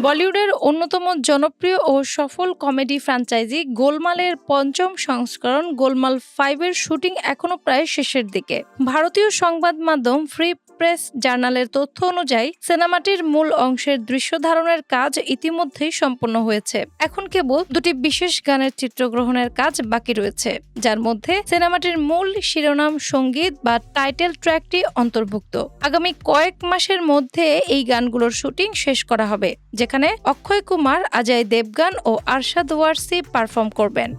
বলিউডের অন্যতম জনপ্রিয় ও সফল কমেডি ফ্র্যাঞ্চাইজি গোলমালের পঞ্চম সংস্করণ গোলমাল 5 এর শুটিং এখনো প্রায় শেষের দিকে। ভারতীয় সংবাদ মাধ্যম ফ্রি প্রেস জার্নালের তথ্য অনুযায়ী সিনেমাটির মূল অংশের দৃশ্য ধারণের কাজ ইতিমধ্যেই সম্পন্ন হয়েছে। এখন কেবল দুটি বিশেষ গানের চিত্রগ্রহণের কাজ বাকি রয়েছে, যার মধ্যে সিনেমাটির মূল শিরোনাম সঙ্গীত বা টাইটেল ট্র্যাকটি অন্তর্ভুক্ত। আগামী কয়েক মাসের মধ্যে এই গানগুলোর শুটিং শেষ করা হবে, যেখানে অক্ষয় কুমার, অজয় দেবগন ও আরশাদ ওয়ারসি পারফর্ম করবেন।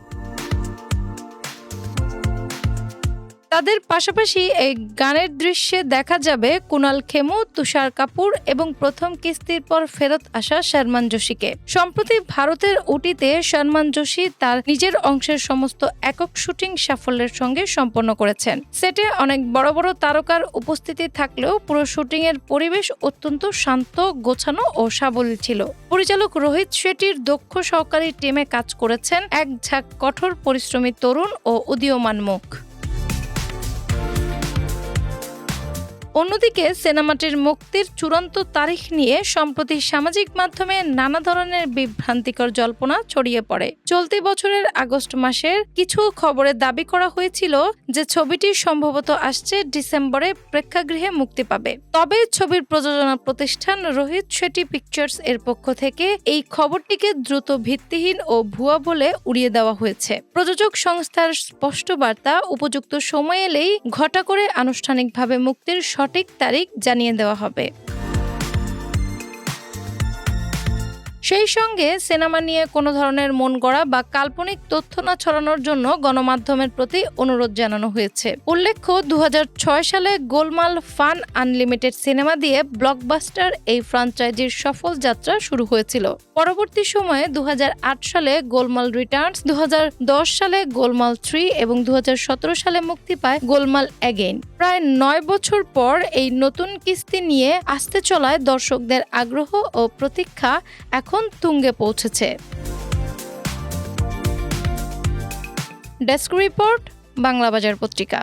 তাদের পাশাপাশি এই গানের দৃশ্যে দেখা যাবে কুনাল খেমু, তুষার কাপুর এবং প্রথম কিস্তির পর ফেরত আসা শর্মান যোশীকে। সম্প্রতি ভারতের উটিতে শর্মান যোশী তার নিজের অংশের সমস্ত একক শুটিং সাফল্যের সঙ্গে সম্পন্ন করেছেন। সেটে অনেক বড় বড় তারকার উপস্থিতি থাকলেও পুরো শুটিং এর পরিবেশ অত্যন্ত শান্ত, গোছানো ও সাবলীল ছিল। পরিচালক রোহিত শেট্টির দক্ষ সহকারী টিমে কাজ করেছেন এক ঝাঁক কঠোর পরিশ্রমী তরুণ ও উদীয়মান মুখ। অন্যদিকে সিনেমাটির মুক্তির চূড়ান্ত তারিখ নিয়ে সম্প্রতি সামাজিক মাধ্যমে নানা ধরনের বিভ্রান্তিকর জল্পনা ছড়িয়ে পড়ে। চলতি বছরের আগস্ট মাসের কিছু খবরে দাবি করা হয়েছিল যে ছবিটি সম্ভবত আসছে ডিসেম্বরে প্রেক্ষাগৃহে মুক্তি পাবে। তবে ছবির প্রযোজনা প্রতিষ্ঠান রোহিত শেট্টি পিকচার্স এর পক্ষ থেকে এই খবরটিকে দ্রুত ভিত্তিহীন ও ভুয়া বলে উড়িয়ে দেওয়া হয়েছে। প্রযোজক সংস্থার স্পষ্ট বার্তা, উপযুক্ত সময় এলেই ঘটা করে আনুষ্ঠানিকভাবে মুক্তির সঠিক তারিখ জানিয়ে দেওয়া হবে। সেই সঙ্গে সিনেমা নিয়ে কোনো ধরনের মন গড়া বা কাল্পনিক তথ্য না ছড়ানোর জন্য গণমাধ্যমের প্রতি অনুরোধ জানানো হয়েছে। উল্লেখ্য, 2006 সালে গোলমাল ফান আনলিমিটেড সিনেমা দিয়ে ব্লকবাস্টার এই ফ্র্যাঞ্চাইজির সফল যাত্রা শুরু হয়েছিল। পরবর্তী সময়ে 2008 সালে গোলমাল রিটার্নস, 2010 সালে গোলমাল 3 এবং 2017 সালে মুক্তি পায় গোলমাল এগেইন। প্রায় 9 বছর পর এই নতুন কিস্তি নিয়ে আসতে চলায় দর্শকদের আগ্রহ ও প্রতীক্ষা এখন তুঙ্গে পৌঁছেছে। ডেস্ক রিপোর্ট, বাংলা বাজার পত্রিকা।